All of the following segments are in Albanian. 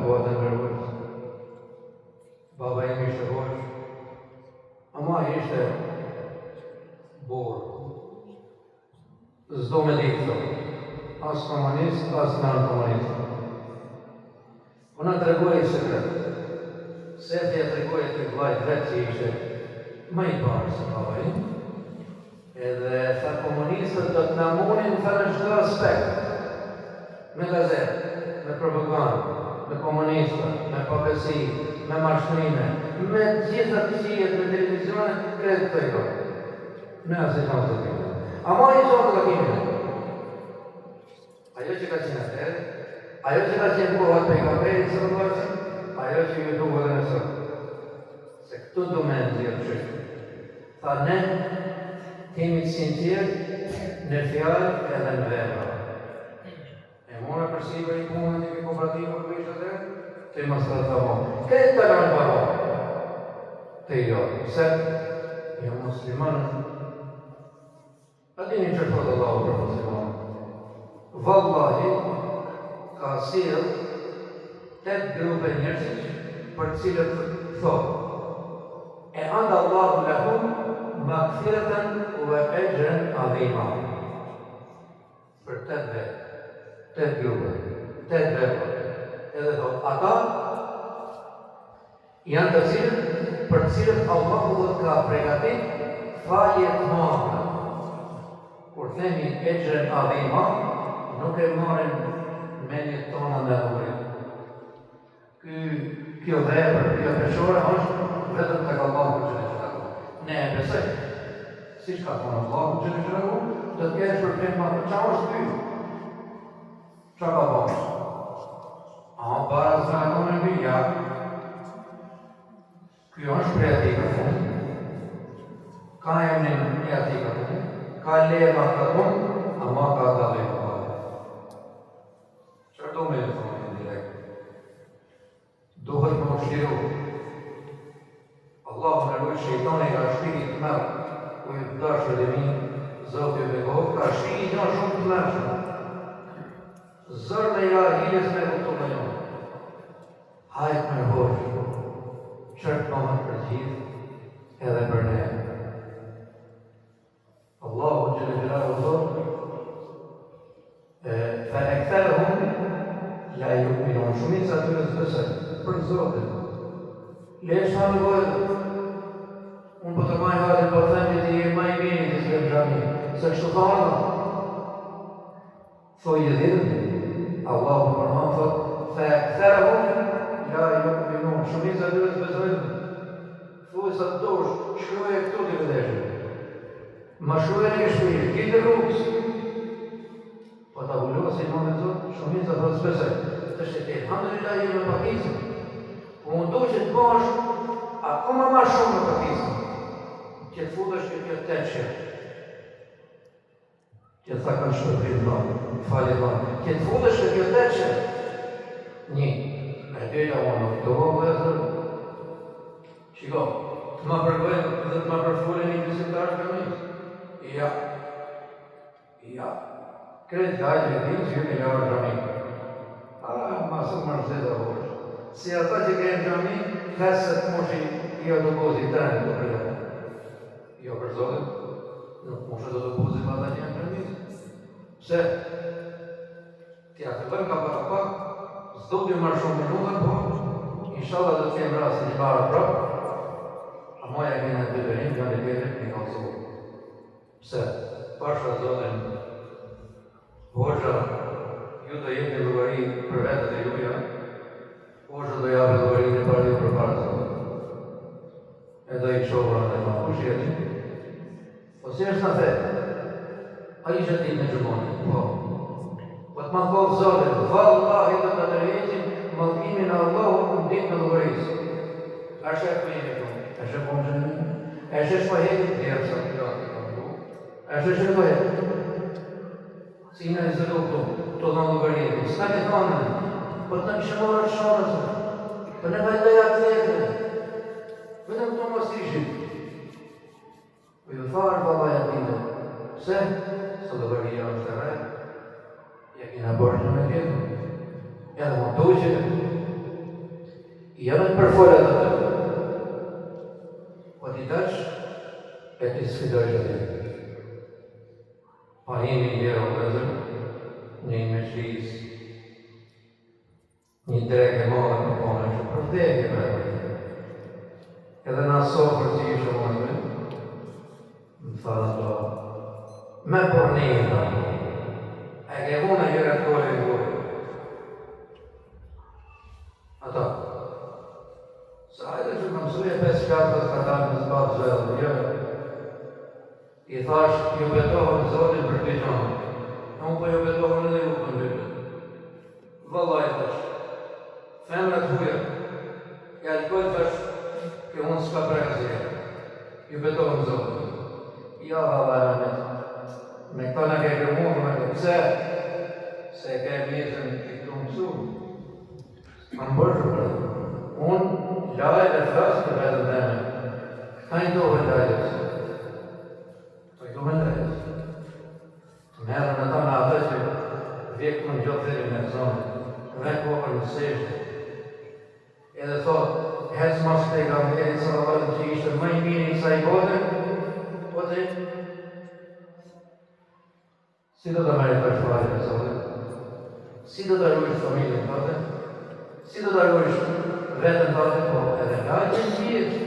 bëhet e nërvës. Baba im ishte hoqë, ama ishte borë. Zdo me ditë, as komunist, as non-komunist. Ona të regoj i sekret. Sefja të regoj të vlajt vetë që ishte më i parë se baba im. Edhe tha komunistët do të namunin të në çdo aspekt. Me gazetë, me propagandë, me komunistët, me papesi, me mashtërime, me gjitha të qijet, me televizione, kretë të i kohë. Me asë i thonë të kime. Ama i thonë të kime. Ajo që ka qenë atërë, ajo që ka qenë kohat për i kamperi së rëvërësë, ajo që ju duhe dhe nësë. Se këtu du me në zirë qështë. Tha ne, timit sinqirë në fjallë edhe në vebra. E mone përsi për i punën të i kooperativë për ishtë atërë, të i mësë të thonë. Këtë të në baro, të i do, se jo muslimanë. A dini që thotë Allahu për muslimanë? Vallahi, ka silë 8 grupe njerëzish për cilët thotë. E andë Allahu lahum magfiratan wa ajran adhima. Për 8 vetë, 8 grupe, 8 vetë. Edhe thotë, ata janë të cilët për cilët Allahu dhe ka pregatit falje të madhe. Kur themi ajran adhima, nuk e marrin menjët tona me hurit. Kjo vepër, kjo peshore është vetëm tek Allahu xhënë xhelalu. Ne e besojmë. Siç ka thonë Allahu xhënë xhelalu, do të kesh përpim ma për çfarë është ky? Çfarë ka bërë? A para se ajo në vija. Ky është prej atij ka thonë. Ka emrin e atij ka thonë. Ka lema ka thonë, ama ka dallim. Çfarë do me thonë direkt? Duhet më ushiru. Allahu në rujë shejtoni ka shpiri të mërë, ku i të dashër dhe mi, Zotë me kohë, ka shpiri një shumë të mërshme. Zërë në ja hiles me këtu me një. Hajtë me hoshë, qërtë mëhet për gjithë edhe për ne. Allahu që në gjëra thotë, fa e këtërë hum, la ju minon shumit sa të nëzbësër, për Zotin. Lesh hanë vojtë, unë po të majë hatin po të thëmë që ti e majë mini të s'kem gjami, se kështu thonë, thoi e dhirë, Allahu përmanë thotë, fa e këtërë hum, la ju minon shumit sa të nëzbësër, thoi sa të dosh, shkruaj e këtu të vëdeshë. Ma shkruaj e një shkruaj, kitë rrugës, po ta vullosi në me zotë, shumit sa të nëzbësër. Të shtetë, alhamdulillah jemi në pakisëm, po më do që të bash akoma ma shumë në pakisëm, që të futësh që kjo të qërë, që të thakën shpërprit banë, fali banë, që të futësh që kjo të qërë, një, e dyta unë, do bëgë dhe zërë, shiko, të ma përgojnë dhe të ma përfullin një besimtarë për njës, ja, kretë hajtë e një që ju një larë gjaminë. Masë më rëzit e hoqë. Si ata që kemë gjami, fesët moshi i autobusi të rëndë të përgjë. Jo për Zotin, nuk moshë të autobusi pa ta që jemë gjami. Pse? Tja të bëjmë ka para pak, s'do t'ju marrë shumë minutën, po, inshallah do t'jem rrasë një barë prapë, a moja kene të bërim, nga në tjetër një kalësohë. Pse? Pasha Zotin, hoqëa, ju do jetë një lugari për vetët e juja, Hoxha do javë lugari një parë ju për parë Zotë. E do i qovra në ma kush jeti. Po si është në fetë? A ishë ti me gjumoni? Po. Po të ma kohë Zotë, vallahi do të tërheqin mallkimin e Allahu në ditë në lugarisë. A shef me jemi këmë? A shef më gjënë? A shef më jetë? Djerë sa të gati ka më du. A shef më jetë? Si në i zëllu këtu, të në lugaritë. S'na ke thonë, po të në kishë morë atë shonës, po në vajtë atë tjetër. Vetëm të mos ishit. Po ju farë babaja tine. Pse? Së lugaria është e rejtë. Ja kina bërgjë me tjetër. Edhe më duqe. janë të përfollet atë. Po t'i dash, e t'i sfidojsh atë. Pa jemi njërë o vëzër, një meqlis, një dreke madhe për pone që për vdekje me vëzër. Edhe na sofër që ishë më në më thadë ato, me pornejnë ta, e ke vune njërë të kore në kore. Ata, sa hajde që më mësuje 5 shkatës ka ta në zbatë zhëllë, jo. I thash, ju betohën Zotin për të gjonë, unë po ju betohën edhe ju për në vëllaj thash, femrat huja, ja të kojtë thash, ke unë s'ka prekëzje, ju betohën Zotin. Ja, vëllaj, me këta në ke kërmurë, me të pse, se ke mjezën të këtu mësurë. Më bërë për unë lajë dhe flasë të vetën dhe me. Këta i dohën lajës. Këta i dohën lajës. Të merën në ta në atë që vjekë më në gjotë dheri në zonë. Vekë kokër në seshtë. Edhe thotë, hecë mas të i gamberi sallallahu që ishte më i miri i sa i bote, po të si do të meri të shfarë në zonë? Si do të rrujsh familjen të të? Si do të rrujsh vetën të të, po edhe nga që në gjithë,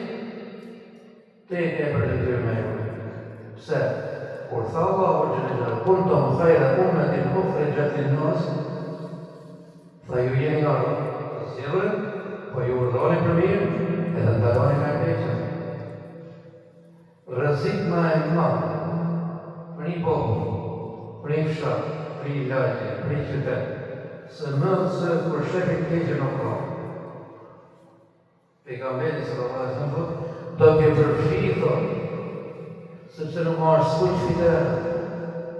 te e për të tyrë me ju. Pse? Kur tha Allahu Gjellë, kuntum khajra ummetin ukhrijat lin-nas, tha ju jeni nga të sjellën, po ju urdhoni për mirë, edhe ndaloni nga keqja. Rrezik më i madh për një popull, për një fshat, për një lagje, për një qytet, se mëndë kur shepin keqe në pra. Pejgamberi sallallahu alaihi wasallam thotë, do t'je përfshi, thotë, sepse nuk është s'kuq fitere.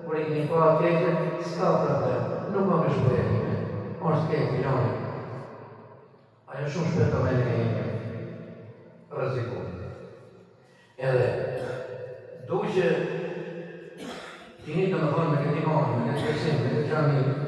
Kur i një pa keqe, s'ka problem, nuk më shpejt, është keqe, janë. Ajo shumë shpejt të meni me një rreziku. Edhe, duke që ti një të më thonë me këti monë, me këtë kësim, me këtë qami,